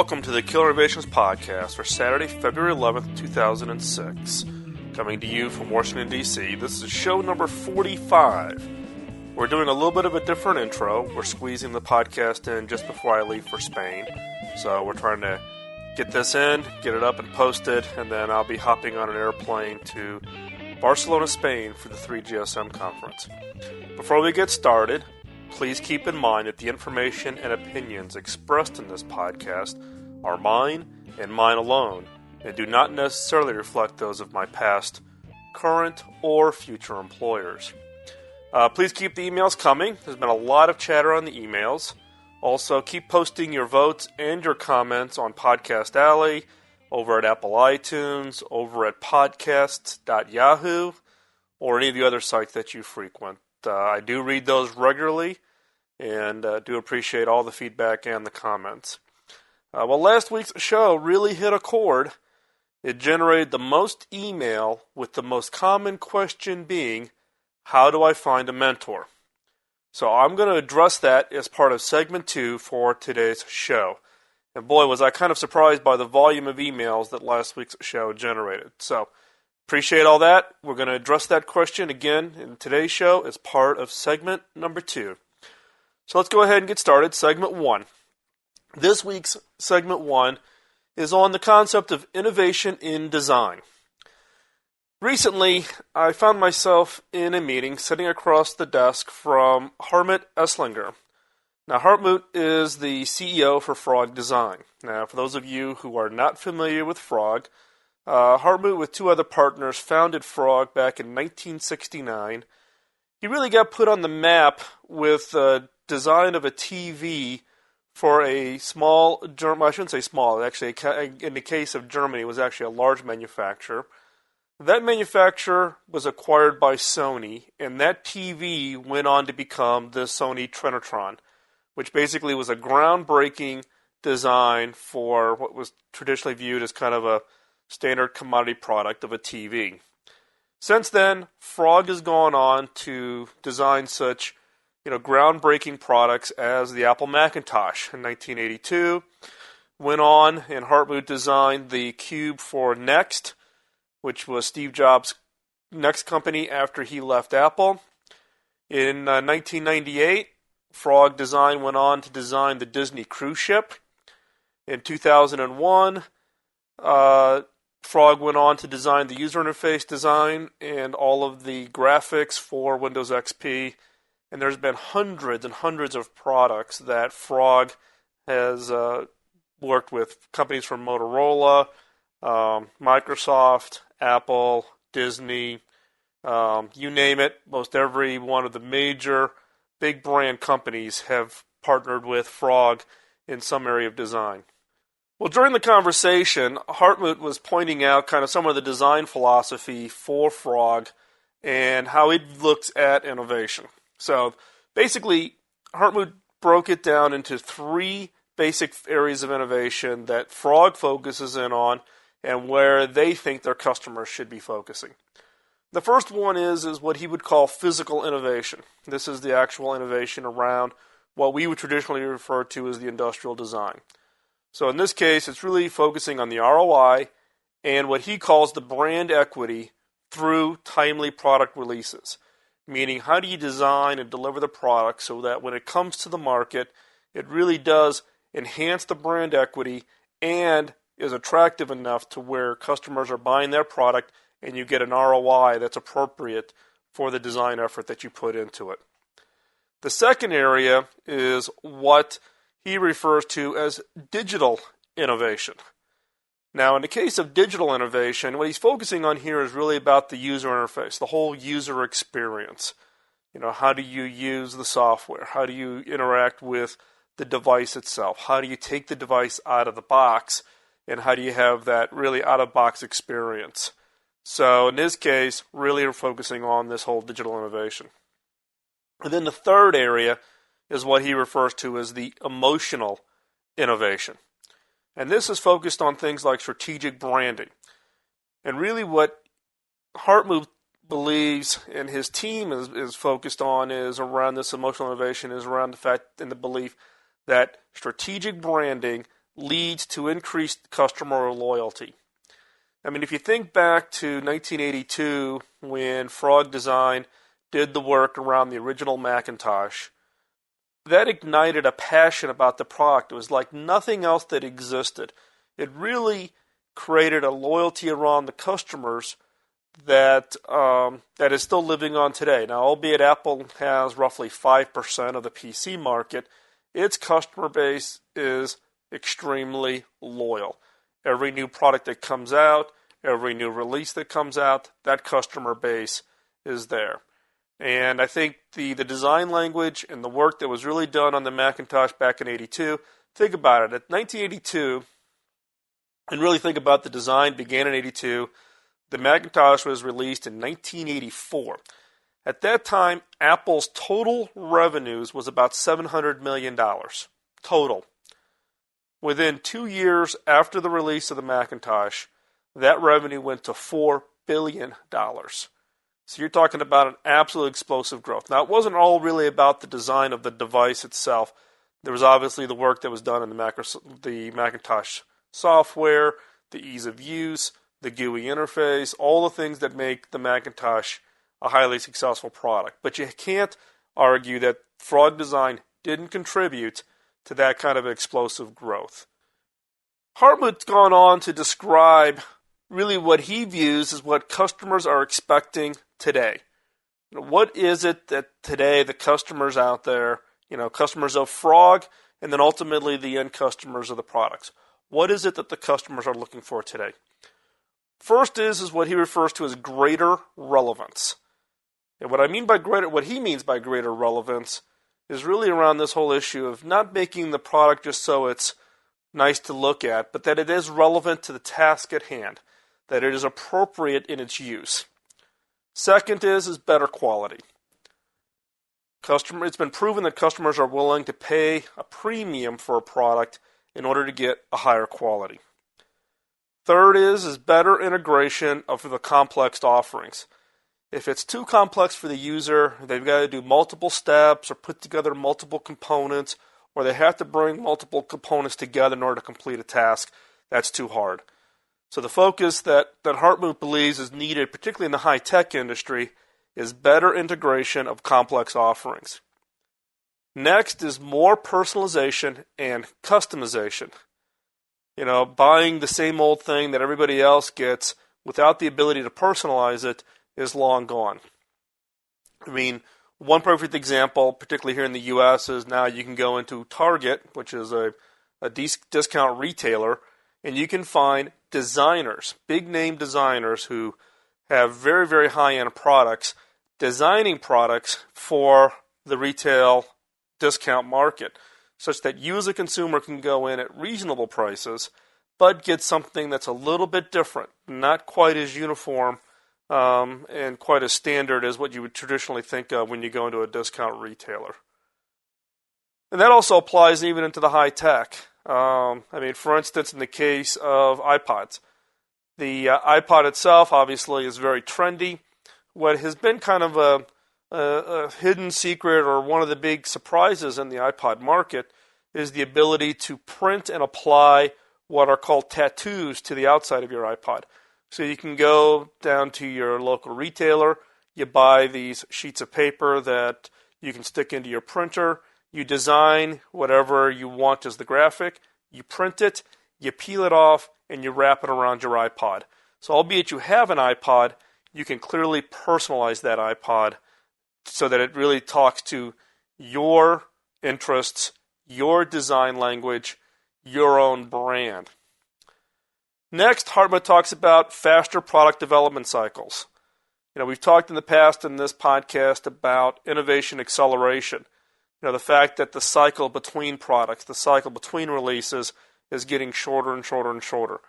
welcome to the Killer Innovations Podcast for Saturday, February 11th, 2006. Coming to you from Washington, D.C., this is show number 45. We're doing a little bit of a different intro. We're squeezing the podcast in just before I leave for Spain. So we're trying to get this in, get it up and posted, and then I'll be hopping on an airplane to Barcelona, Spain for the 3GSM conference. Before we get started, please keep in mind that the information and opinions expressed in this podcast are mine and mine alone, and do not necessarily reflect those of my past, current, or future employers. Please keep the emails coming. There's been a lot of chatter on the emails. Also, keep posting your votes and your comments on Podcast Alley, over at Apple iTunes, over at podcasts.yahoo, or any of the other sites that you frequent. I do read those regularly, and do appreciate all the feedback and the comments. Well, last week's show really hit a chord. It generated the most email, with the most common question being, how do I find a mentor? So I'm going to address that as part of segment 2 for today's show. And boy, was I kind of surprised by the volume of emails that last week's show generated. So appreciate all that. We're going to address that question again in today's show as part of segment number 2. So let's go ahead and get started. Segment 1. This week's segment 1 is on the concept of innovation in design. Recently, I found myself in a meeting sitting across the desk from Hartmut Esslinger. Now, Hartmut is the CEO for Frog Design. Now, for those of you who are not familiar with Frog, Hartmut, with two other partners, founded Frog back in 1969. He really got put on the map with the design of a TV for a small, I shouldn't say small, actually, in the case of Germany, it was actually a large manufacturer. That manufacturer was acquired by Sony, and that TV went on to become the Sony Trinitron, which basically was a groundbreaking design for what was traditionally viewed as kind of a standard commodity product of a TV. Since then, Frog has gone on to design such, groundbreaking products as the Apple Macintosh in 1982. Went on, and Hartmut designed the Cube for Next, which was Steve Jobs' next company after he left Apple. In 1998, Frog Design went on to design the Disney cruise ship. In 2001, Frog went on to design the user interface design and all of the graphics for Windows XP. And there's been hundreds and hundreds of products that Frog has worked with companies from Motorola, Microsoft, Apple, Disney, you name it. Most every one of the major big brand companies have partnered with Frog in some area of design. Well, during the conversation, Hartmut was pointing out kind of some of the design philosophy for Frog and how it looks at innovation. So basically, Hartmut broke it down into 3 basic areas of innovation that Frog focuses in on and where they think their customers should be focusing. The first one is what he would call physical innovation. This is the actual innovation around what we would traditionally refer to as the industrial design. So in this case, it's really focusing on the ROI and what he calls the brand equity through timely product releases. Meaning, how do you design and deliver the product so that when it comes to the market, it really does enhance the brand equity and is attractive enough to where customers are buying their product and you get an ROI that's appropriate for the design effort that you put into it. The second area is what he refers to as digital innovation. Now, in the case of digital innovation, what he's focusing on here is really about the user interface, the whole user experience. How do you use the software? How do you interact with the device itself? How do you take the device out of the box? And how do you have that really out-of-box experience? So in this case, really we're focusing on this whole digital innovation. And then the third area is what he refers to as the emotional innovation. And this is focused on things like strategic branding. And really what Hartmut believes and his team is focused on is around this emotional innovation, is around the fact and the belief that strategic branding leads to increased customer loyalty. I mean, if you think back to 1982 when Frog Design did the work around the original Macintosh, that ignited a passion about the product. It was like nothing else that existed. It really created a loyalty around the customers that is still living on today. Now, albeit Apple has roughly 5% of the PC market, its customer base is extremely loyal. Every new product that comes out, every new release that comes out, that customer base is there. And I think the design language and the work that was really done on the Macintosh back in 82, think about it. At 1982, and really think about the design began in 82, the Macintosh was released in 1984. At that time, Apple's total revenues was about $700 million. Total. Within 2 years after the release of the Macintosh, that revenue went to $4 billion. So you're talking about an absolute explosive growth. Now, it wasn't all really about the design of the device itself. There was obviously the work that was done in the Macintosh software, the ease of use, the GUI interface, all the things that make the Macintosh a highly successful product. But you can't argue that Frog Design didn't contribute to that kind of explosive growth. Hartmut's gone on to describe really what he views as what customers are expecting today. What is it that today the customers out there, customers of Frog, and then ultimately the end customers of the products, what is it that the customers are looking for today? First is what he refers to as greater relevance. And what he means by greater relevance is really around this whole issue of not making the product just so it's nice to look at, but that it is relevant to the task at hand, that it is appropriate in its use. Second is better quality. It's been proven that customers are willing to pay a premium for a product in order to get a higher quality. Third is better integration of the complex offerings. If it's too complex for the user, they've got to do multiple steps or put together multiple components, or they have to bring multiple components together in order to complete a task, that's too hard. So the focus that Hartmut believes is needed, particularly in the high-tech industry, is better integration of complex offerings. Next is more personalization and customization. Buying the same old thing that everybody else gets without the ability to personalize it is long gone. I mean, one perfect example, particularly here in the U.S., is now you can go into Target, which is a discount retailer, and you can find designers, big-name designers who have very, very high-end products, designing products for the retail discount market, such that you as a consumer can go in at reasonable prices, but get something that's a little bit different, not quite as uniform and quite as standard as what you would traditionally think of when you go into a discount retailer. And that also applies even into the high tech. For instance, in the case of iPods, the iPod itself obviously is very trendy. What has been kind of a hidden secret or one of the big surprises in the iPod market is the ability to print and apply what are called tattoos to the outside of your iPod. So you can go down to your local retailer, you buy these sheets of paper that you can stick into your printer, you design whatever you want as the graphic, you print it, you peel it off, and you wrap it around your iPod. So albeit you have an iPod, you can clearly personalize that iPod so that it really talks to your interests, your design language, your own brand. Next, Hartmut talks about faster product development cycles. We've talked in the past in this podcast about innovation acceleration. The fact that the cycle between products, the cycle between releases is getting shorter and shorter and shorter.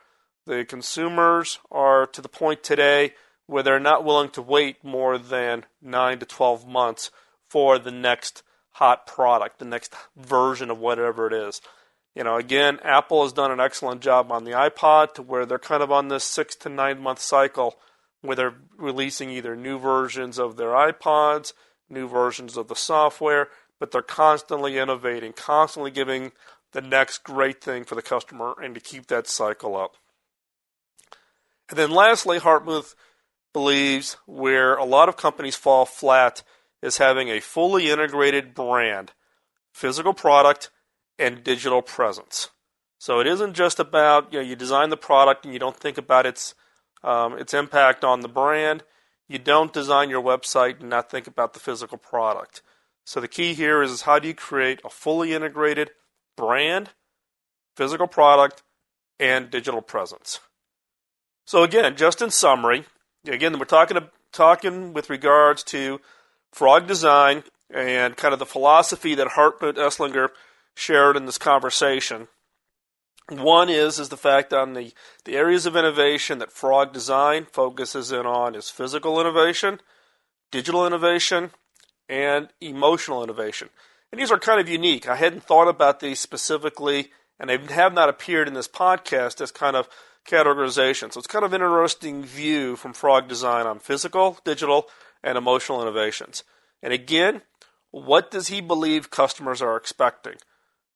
The consumers are to the point today where they're not willing to wait more than 9 to 12 months for the next hot product, the next version of whatever it is. Again, Apple has done an excellent job on the iPod to where they're kind of on this 6 to 9 month cycle where they're releasing either new versions of their iPods, new versions of the software, but they're constantly innovating, constantly giving the next great thing for the customer and to keep that cycle up. And then lastly, Hartmouth believes where a lot of companies fall flat is having a fully integrated brand, physical product, and digital presence. So it isn't just about, you design the product and you don't think about its impact on the brand. You don't design your website and not think about the physical product. So the key here is how do you create a fully integrated brand, physical product, and digital presence. So again, just in summary, again, we're talking with regards to Frog Design and kind of the philosophy that Hartmut Esslinger shared in this conversation. One is the fact on the areas of innovation that Frog Design focuses in on is physical innovation, digital innovation, and emotional innovation. And these are kind of unique. I hadn't thought about these specifically, and they have not appeared in this podcast as kind of categorization. So it's kind of an interesting view from Frog Design on physical, digital, and emotional innovations. And again, what does he believe customers are expecting?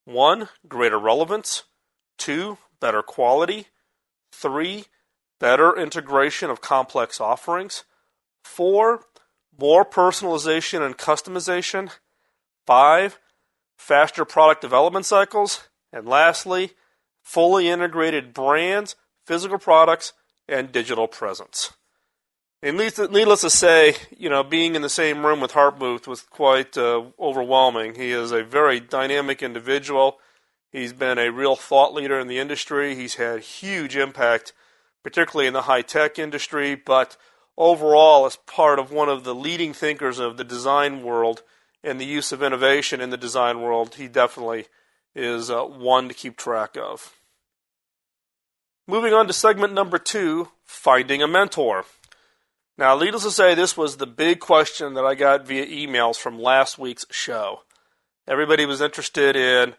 1, greater relevance. 2, better quality. 3, better integration of complex offerings. 4, more personalization and customization. 5, faster product development cycles. And lastly, fully integrated brands, physical products, and digital presence. And needless to say, being in the same room with Hartmut was quite overwhelming. He is a very dynamic individual. He's been a real thought leader in the industry. He's had huge impact, particularly in the high-tech industry, but overall as part of one of the leading thinkers of the design world and the use of innovation in the design world. He definitely is one to keep track of. Moving on to segment number 2, finding a mentor. Now, needless to say, this was the big question that I got via emails from last week's show. Everybody was interested in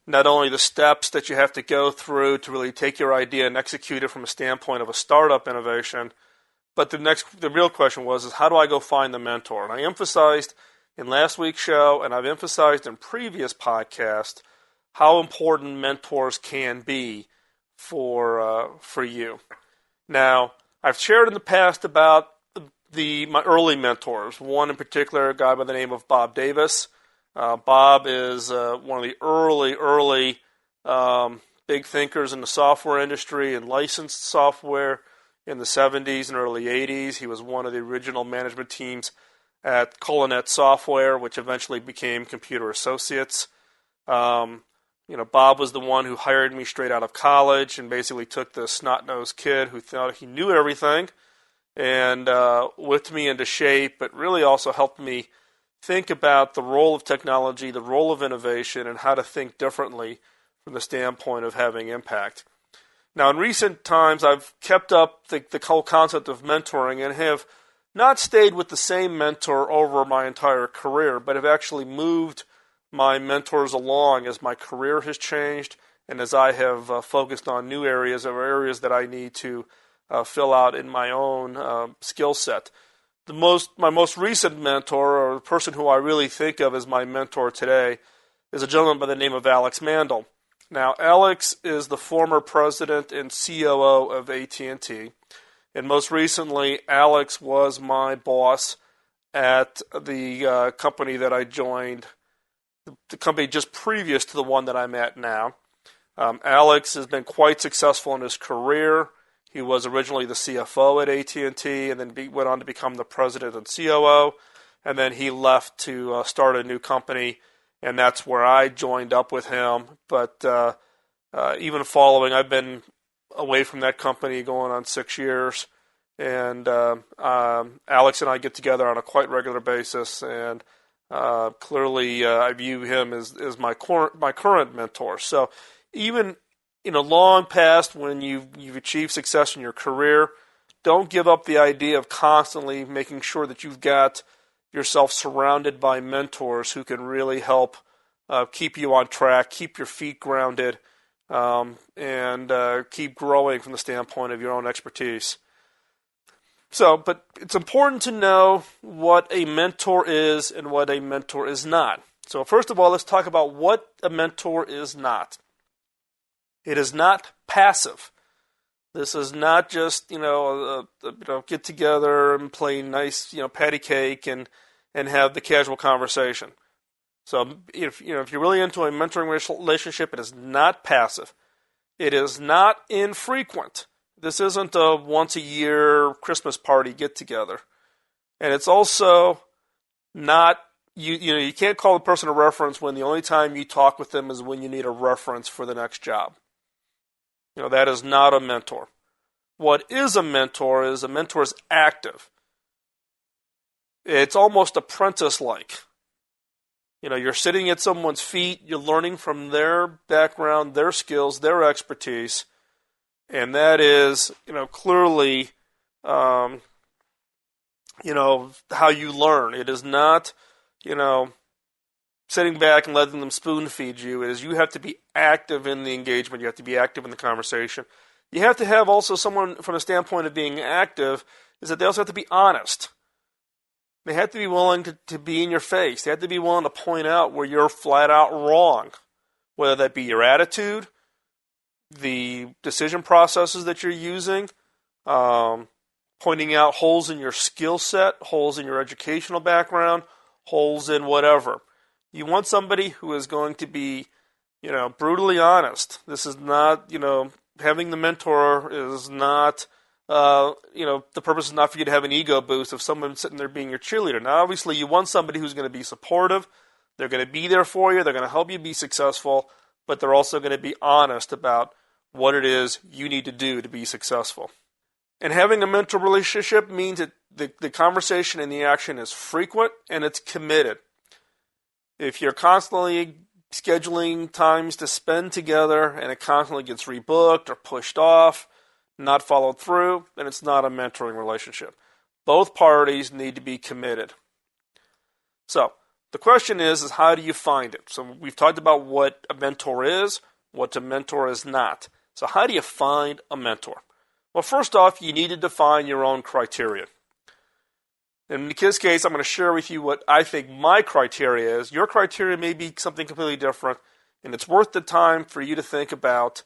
not only the steps that you have to go through to really take your idea and execute it from a standpoint of a startup innovation, but the real question was how do I go find the mentor? And I emphasized in last week's show, and I've emphasized in previous podcasts, how important mentors can be for you. Now, I've shared in the past about my early mentors. One in particular, a guy by the name of Bob Davis. Bob is one of the early big thinkers in the software industry and licensed software in the 70s and early 80s. He was one of the original management teams at Colonet Software, which eventually became Computer Associates. Bob was the one who hired me straight out of college and basically took the snot-nosed kid who thought he knew everything and whipped me into shape, but really also helped me think about the role of technology, the role of innovation, and how to think differently from the standpoint of having impact. Now, in recent times, I've kept up the whole concept of mentoring and have not stayed with the same mentor over my entire career, but have actually moved my mentors along as my career has changed and as I have focused on new areas or areas that I need to fill out in my own skill set. My most recent mentor, or the person who I really think of as my mentor today, is a gentleman by the name of Alex Mandel. Now, Alex is the former president and COO of AT&T, and most recently, Alex was my boss at the company that I joined, the company just previous to the one that I'm at now. Alex has been quite successful in his career. He was originally the CFO at AT&T and then went on to become the president and COO, and then he left to start a new company, and that's where I joined up with him. But even following, I've been away from that company going on 6 years, and Alex and I get together on a quite regular basis, and clearly I view him as my current mentor. So even in a long past, when you've achieved success in your career, don't give up the idea of constantly making sure that you've got yourself surrounded by mentors who can really help keep you on track, keep your feet grounded, and keep growing from the standpoint of your own expertise. But it's important to know what a mentor is and what a mentor is not. So first of all, let's talk about what a mentor is not. It is not passive. This is not just get together and play nice patty cake and have the casual conversation. So if you're really into a mentoring relationship, it is not passive. It is not infrequent. This isn't a once a year Christmas party get together, and it's also not you can't call the person a reference when the only time you talk with them is when you need a reference for the next job. That is not a mentor. What is a mentor is active. It's almost apprentice-like. You're sitting at someone's feet, you're learning from their background, their skills, their expertise, and that is, clearly, how you learn. It is not, sitting back and letting them spoon feed you. It is you have to be active in the engagement. You have to be active in the conversation. You have to have also someone, from the standpoint of being active, is that they also have to be honest. They have to be willing to be in your face. They have to be willing to point out where you're flat out wrong, whether that be your attitude, the decision processes that you're using, pointing out holes in your skill set, holes in your educational background, holes in whatever. You want somebody who is going to be, brutally honest. This is not, having the mentor is not, the purpose is not for you to have an ego boost of someone sitting there being your cheerleader. Now, obviously, you want somebody who's going to be supportive. They're going to be there for you. They're going to help you be successful, but they're also going to be honest about what it is you need to do to be successful. And having a mentor relationship means that the conversation and the action is frequent and it's committed. If you're constantly scheduling times to spend together and it constantly gets rebooked or pushed off, not followed through, then it's not a mentoring relationship. Both parties need to be committed. So the question is how do you find it? So we've talked about what a mentor is, what a mentor is not. So how do you find a mentor? Well, first off, you need to define your own criteria. In this case, I'm going to share with you what I think my criteria is. Your criteria may be something completely different, and it's worth the time for you to think about,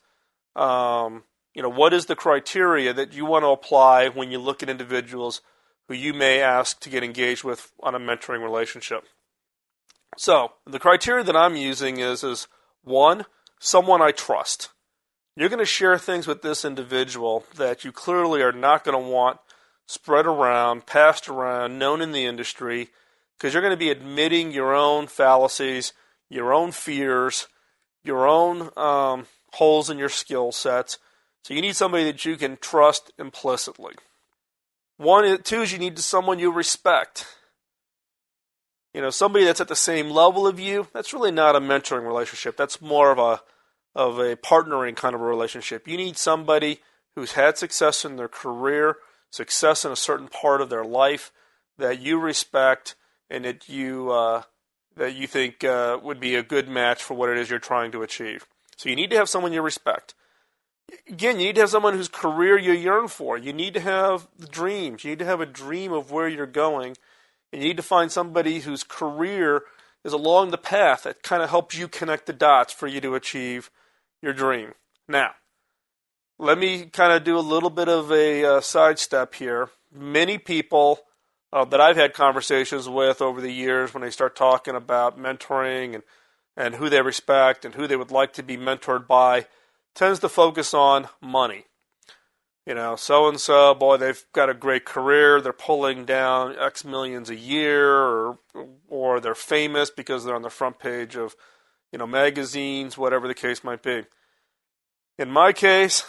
what is the criteria that you want to apply when you look at individuals who you may ask to get engaged with on a mentoring relationship. So, the criteria that I'm using is one, someone I trust. You're going to share things with this individual that you clearly are not going to want spread around, passed around, known in the industry, because you're going to be admitting your own fallacies, your own fears, your own holes in your skill sets. So you need somebody that you can trust implicitly. Two is you need someone you respect. Somebody that's at the same level of you. That's really not a mentoring relationship. That's more of a partnering kind of a relationship. You need somebody who's had success in their career, success in a certain part of their life that you respect and that you think would be a good match for what it is you're trying to achieve. So you need to have someone you respect. Again, you need to have someone whose career you yearn for. You need to have the dreams. You need to have a dream of where you're going. And you need to find somebody whose career is along the path that kind of helps you connect the dots for you to achieve your dream. Now, let me kind of do a little bit of a sidestep here. Many people that I've had conversations with over the years when they start talking about mentoring and who they respect and who they would like to be mentored by tends to focus on money. So-and-so, boy, they've got a great career. They're pulling down X millions a year or they're famous because they're on the front page of, magazines, whatever the case might be. In my case,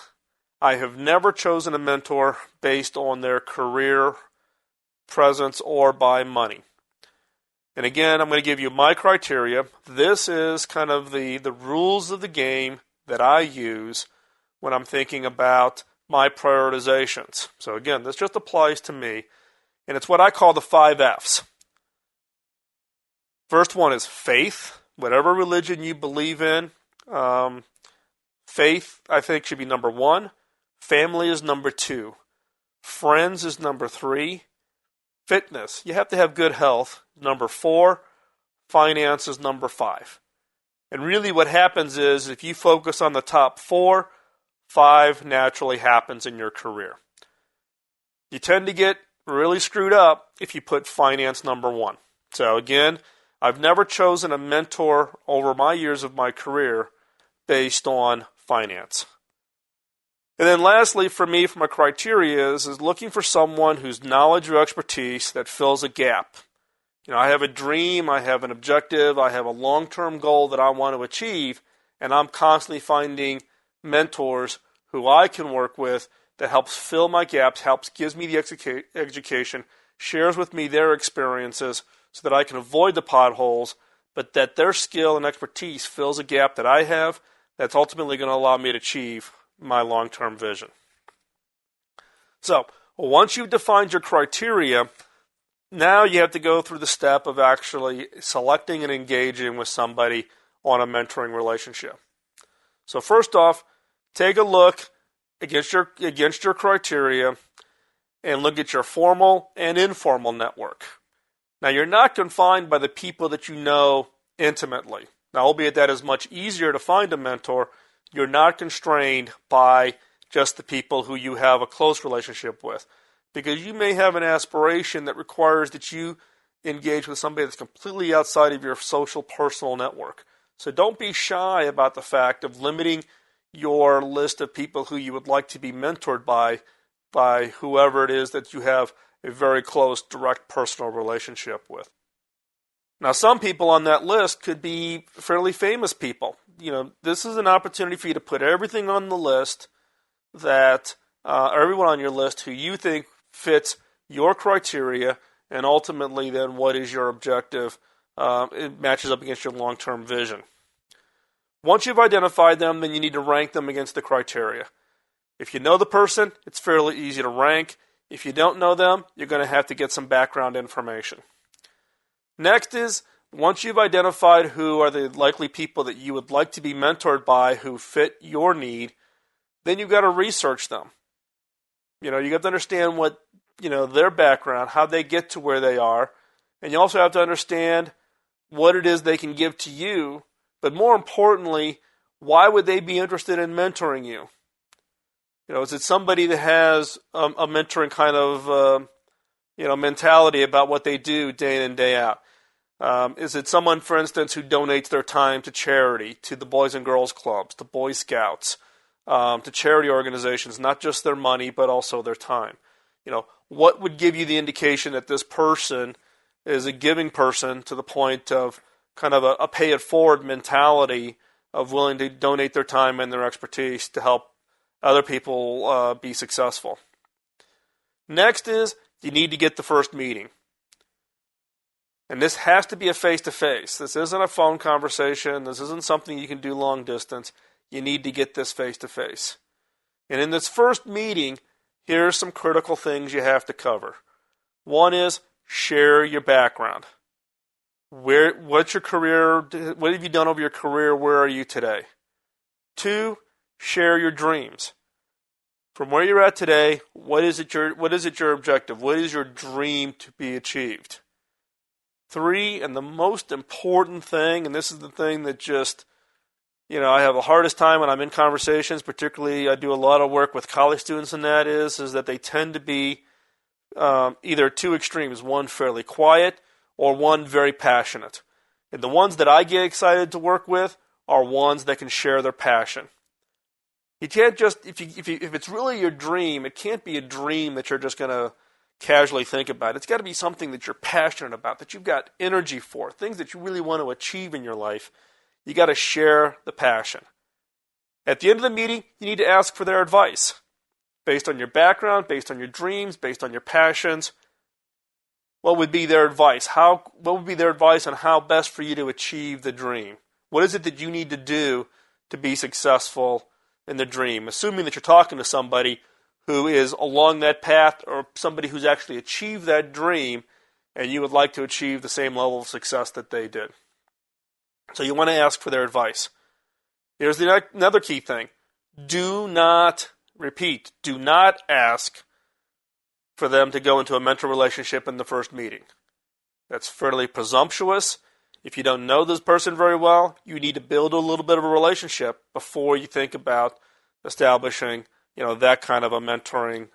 I have never chosen a mentor based on their career presence or by money. And again, I'm going to give you my criteria. This is kind of the rules of the game that I use when I'm thinking about my prioritizations. So again, this just applies to me, and it's what I call the 5 F's. First one is faith. Whatever religion you believe in, faith, I think, should be number 1. Family is number 2. Friends is number 3. Fitness, you have to have good health, number 4. Finance is number 5. And really what happens is if you focus on the top 4, 5 naturally happens in your career. You tend to get really screwed up if you put finance number 1. So again, I've never chosen a mentor over my years of my career based on finance. And then lastly, for me, from a criteria is looking for someone whose knowledge or expertise that fills a gap. I have a dream, I have an objective, I have a long-term goal that I want to achieve, and I'm constantly finding mentors who I can work with that helps fill my gaps, gives me the education, shares with me their experiences so that I can avoid the potholes, but that their skill and expertise fills a gap that I have that's ultimately going to allow me to achieve my long-term vision. So, once you've defined your criteria, now you have to go through the step of actually selecting and engaging with somebody on a mentoring relationship. So first off, take a look against your criteria and look at your formal and informal network. Now, you're not confined by the people that you know intimately. Now, albeit that is much easier to find a mentor, you're not constrained by just the people who you have a close relationship with. Because you may have an aspiration that requires that you engage with somebody that's completely outside of your social personal network. So don't be shy about the fact of limiting your list of people who you would like to be mentored by whoever it is that you have a very close, direct personal relationship with. Now, some people on that list could be fairly famous people. This is an opportunity for you to put everything on the list that everyone on your list who you think fits your criteria, and ultimately then what is your objective. It matches up against your long-term vision. Once you've identified them, then you need to rank them against the criteria. If you know the person, it's fairly easy to rank. If you don't know them, you're going to have to get some background information. Next is, once you've identified who are the likely people that you would like to be mentored by who fit your need, then you've got to research them. You have to understand what, their background, how they get to where they are, and you also have to understand what it is they can give to you, but more importantly, why would they be interested in mentoring you? Is it somebody that has a mentoring kind of, mentality about what they do day in and day out? Is it someone, for instance, who donates their time to charity, to the Boys and Girls Clubs, to Boy Scouts, to charity organizations, not just their money, but also their time? What would give you the indication that this person is a giving person to the point of kind of a pay-it-forward mentality of willing to donate their time and their expertise to help other people be successful? Next is you need to get the first meeting. And this has to be a face-to-face. This isn't a phone conversation. This isn't something you can do long distance. You need to get this face-to-face. And in this first meeting, here are some critical things you have to cover. One is share your background. What's your career? What have you done over your career? Where are you today? 2, share your dreams. From where you're at today, what is it your objective? What is your dream to be achieved? 3, and the most important thing, and this is the thing that just, I have the hardest time when I'm in conversations, particularly I do a lot of work with college students, and that is that they tend to be either two extremes, one fairly quiet or one very passionate. And the ones that I get excited to work with are ones that can share their passion. You can't just, if it's really your dream, it can't be a dream that you're just going to casually think about. It's got to be something that you're passionate about, that you've got energy for, things that you really want to achieve in your life. You got to share the passion. At the end of the meeting, you need to ask for their advice. Based on your background, based on your dreams, based on your passions, what would be their advice? What would be their advice on how best for you to achieve the dream? What is it that you need to do to be successful in the dream? Assuming that you're talking to somebody who is along that path or somebody who's actually achieved that dream and you would like to achieve the same level of success that they did. So you want to ask for their advice. Here's another key thing. Do not ask for them to go into a mentor relationship in the first meeting. That's fairly presumptuous. If you don't know this person very well, you need to build a little bit of a relationship before you think about establishing, that kind of a mentoring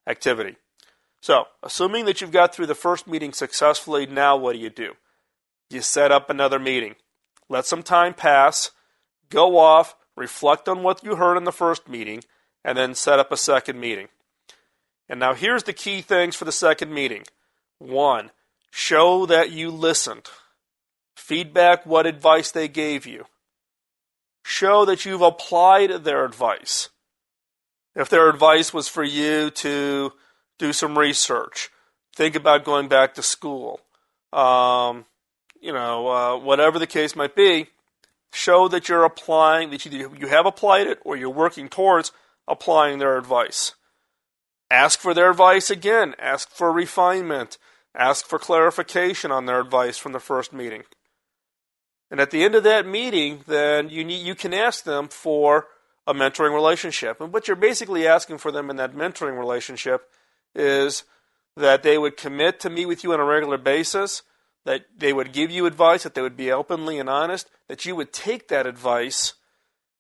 activity. So, assuming that you've got through the first meeting successfully, now what do? You set up another meeting. Let some time pass, go off, reflect on what you heard in the first meeting, and then set up a second meeting. And now here's the key things for the second meeting. 1, show that you listened. Feedback what advice they gave you. Show that you've applied their advice. If their advice was for you to do some research, think about going back to school, whatever the case might be, show that you're applying, that you have applied it or you're working towards applying their advice. Ask for their advice again. Ask for refinement. Ask for clarification on their advice from the first meeting. And at the end of that meeting, then you can ask them for a mentoring relationship. And what you're basically asking for them in that mentoring relationship is that they would commit to meet with you on a regular basis, that they would give you advice, that they would be openly and honest, that you would take that advice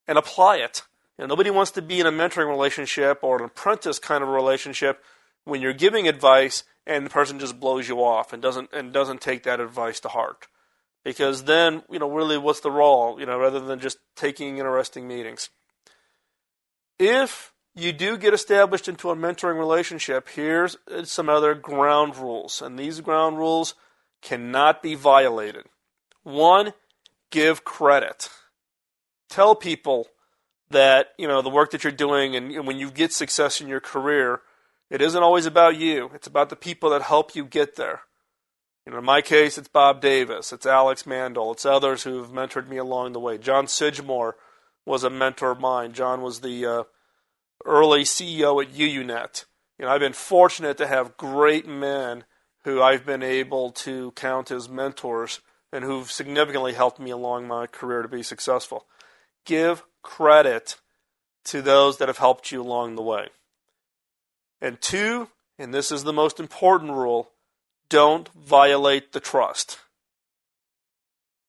and apply it. Nobody wants to be in a mentoring relationship or an apprentice kind of a relationship when you're giving advice and the person just blows you off and doesn't take that advice to heart. Because then, really what's the role, rather than just taking interesting meetings. If you do get established into a mentoring relationship, here's some other ground rules. And these ground rules cannot be violated. 1, give credit. Tell people that, the work that you're doing and when you get success in your career, it isn't always about you. It's about the people that help you get there. In my case, it's Bob Davis, it's Alex Mandel, it's others who have mentored me along the way. John Sidgmore was a mentor of mine. John was the early CEO at UUNet. I've been fortunate to have great men who I've been able to count as mentors and who've significantly helped me along my career to be successful. Give credit to those that have helped you along the way. And 2, and this is the most important rule, don't violate the trust.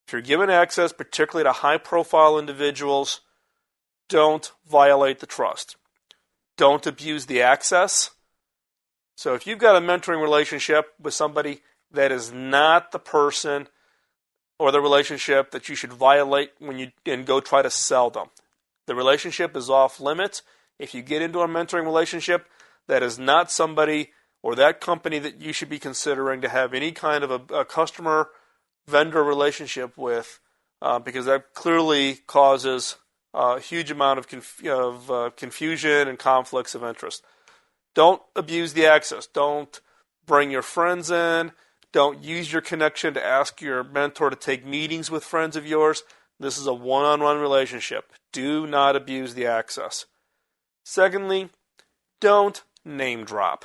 If you're given access, particularly to high-profile individuals, don't violate the trust. Don't abuse the access. So if you've got a mentoring relationship with somebody that is not the person or the relationship that you should violate and go try to sell them. The relationship is off limits. If you get into a mentoring relationship, that is not somebody or that company that you should be considering to have any kind of a customer-vendor relationship with, because that clearly causes a huge amount of confusion and conflicts of interest. Don't abuse the access. Don't bring your friends in. Don't use your connection to ask your mentor to take meetings with friends of yours. This is a one-on-one relationship. Do not abuse the access. Secondly, don't name drop.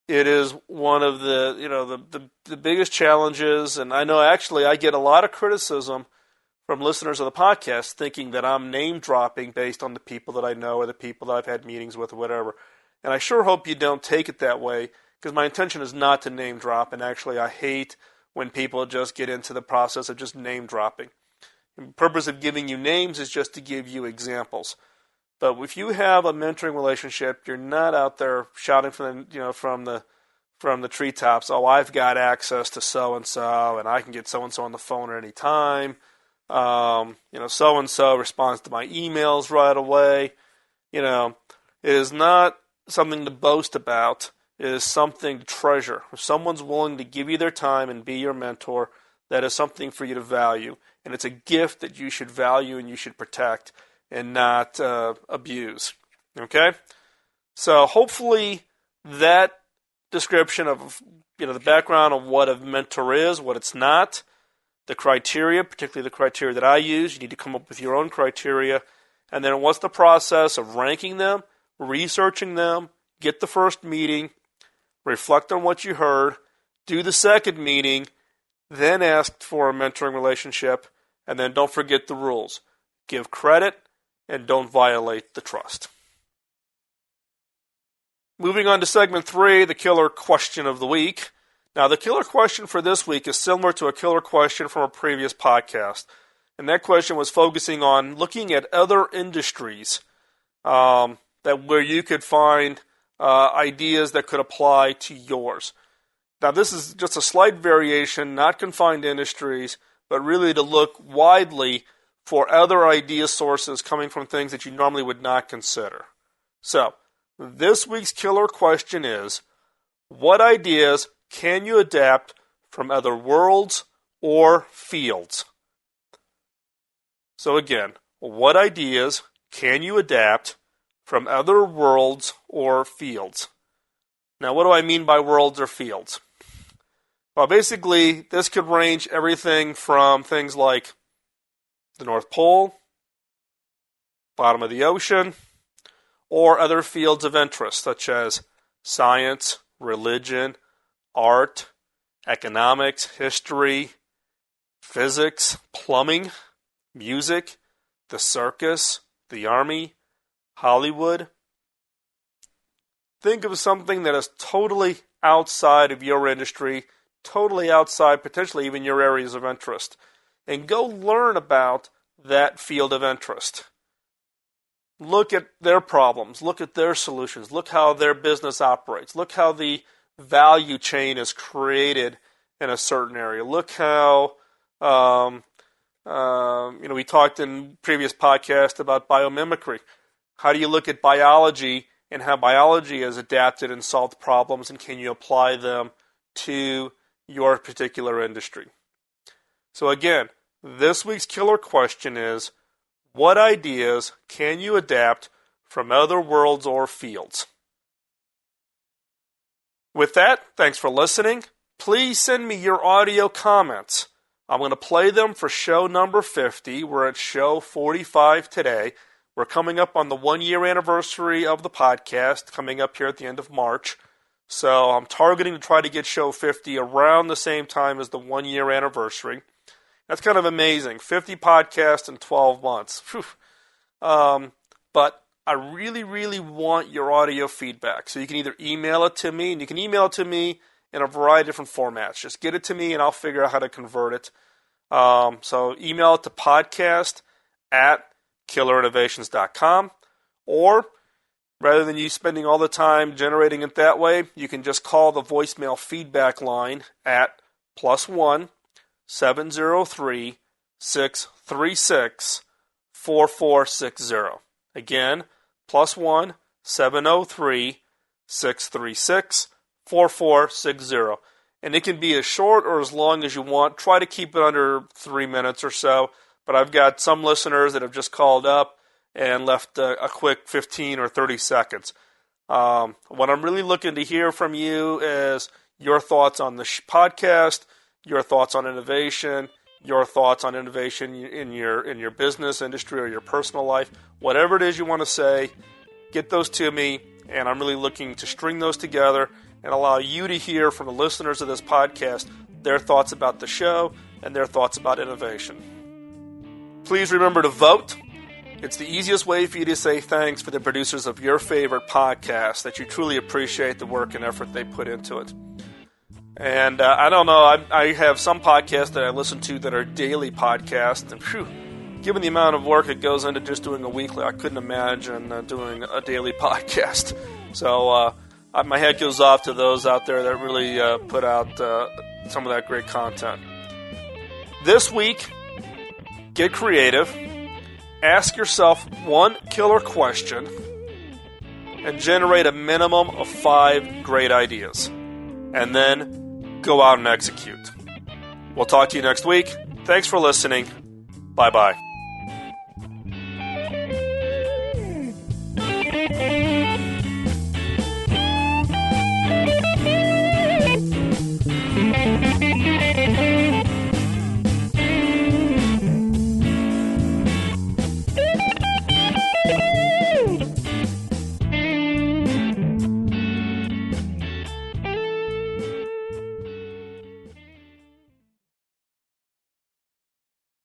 It is one of the biggest challenges, and I know actually I get a lot of criticism from listeners of the podcast thinking that I'm name dropping based on the people that I know or the people that I've had meetings with or whatever. And I sure hope you don't take it that way, because my intention is not to name drop, and actually I hate when people just get into the process of just name dropping. The purpose of giving you names is just to give you examples. But if you have a mentoring relationship, you're not out there shouting from the treetops, oh, I've got access to so-and-so, and I can get so-and-so on the phone at any time. So-and-so responds to my emails right away. It is not something to boast about. It is something to treasure. If someone's willing to give you their time and be your mentor, that is something for you to value. And it's a gift that you should value and you should protect and not abuse. Okay? So hopefully that description of the background of what a mentor is, what it's not, the criteria, particularly the criteria that I use, you need to come up with your own criteria, and then what's the process of ranking them, researching them, get the first meeting, reflect on what you heard, do the second meeting, then ask for a mentoring relationship, and then don't forget the rules. Give credit and don't violate the trust. Moving on to segment 3, the killer question of the week. Now, the killer question for this week is similar to a killer question from a previous podcast. And that question was focusing on looking at other industries that where you could find ideas that could apply to yours. Now, this is just a slight variation, not confined to industries, but really to look widely for other idea sources coming from things that you normally would not consider. So, this week's killer question is, what ideas can you adapt from other worlds or fields? So again, what ideas can you adapt from other worlds or fields? Now, what do I mean by worlds or fields? Well, basically, this could range everything from things like the North Pole, bottom of the ocean, or other fields of interest such as science, religion, art, economics, history, physics, plumbing, music, the circus, the army, Hollywood. Think of something that is totally outside of your industry, totally outside potentially even your areas of interest, and go learn about that field of interest. Look at their problems, look at their solutions, look how their business operates, look how the value chain is created in a certain area. Look how, we talked in previous podcasts about biomimicry. How do you look at biology and how biology has adapted and solved problems, and can you apply them to your particular industry? So again, this week's killer question is, what ideas can you adapt from other worlds or fields? With that, thanks for listening. Please send me your audio comments. I'm going to play them for show number 50. We're at show 45 today. We're coming up on the 1-year anniversary of the podcast, coming up here at the end of March. So I'm targeting to try to get show 50 around the same time as the 1-year anniversary. That's kind of amazing. 50 podcasts in 12 months. But I really, really want your audio feedback. So you can either email it to me, and you can email it to me in a variety of different formats. Just get it to me, and I'll figure out how to convert it. So email it to podcast@killerinnovations.com. Or, rather than you spending all the time generating it that way, you can just call the voicemail feedback line at +1 703 636 4460. Again, +1 703 636 4460. And it can be as short or as long as you want. Try to keep it under 3 minutes or so. But I've got some listeners that have just called up and left a quick 15 or 30 seconds. What I'm really looking to hear from you is your thoughts on the podcast, your thoughts on innovation, your thoughts on innovation in your business, industry, or your personal life. Whatever it is you want to say, get those to me, and I'm really looking to string those together and allow you to hear from the listeners of this podcast their thoughts about the show and their thoughts about innovation. Please remember to vote. It's the easiest way for you to say thanks for the producers of your favorite podcast, that you truly appreciate the work and effort they put into it. And I don't know, I have some podcasts that I listen to that are daily podcasts, and given the amount of work it goes into just doing a weekly, I couldn't imagine doing a daily podcast. So my head goes off to those out there that really put out some of that great content. This week, get creative, ask yourself one killer question, and generate a minimum of 5 great ideas. And then go out and execute. We'll talk to you next week. Thanks for listening. Bye-bye.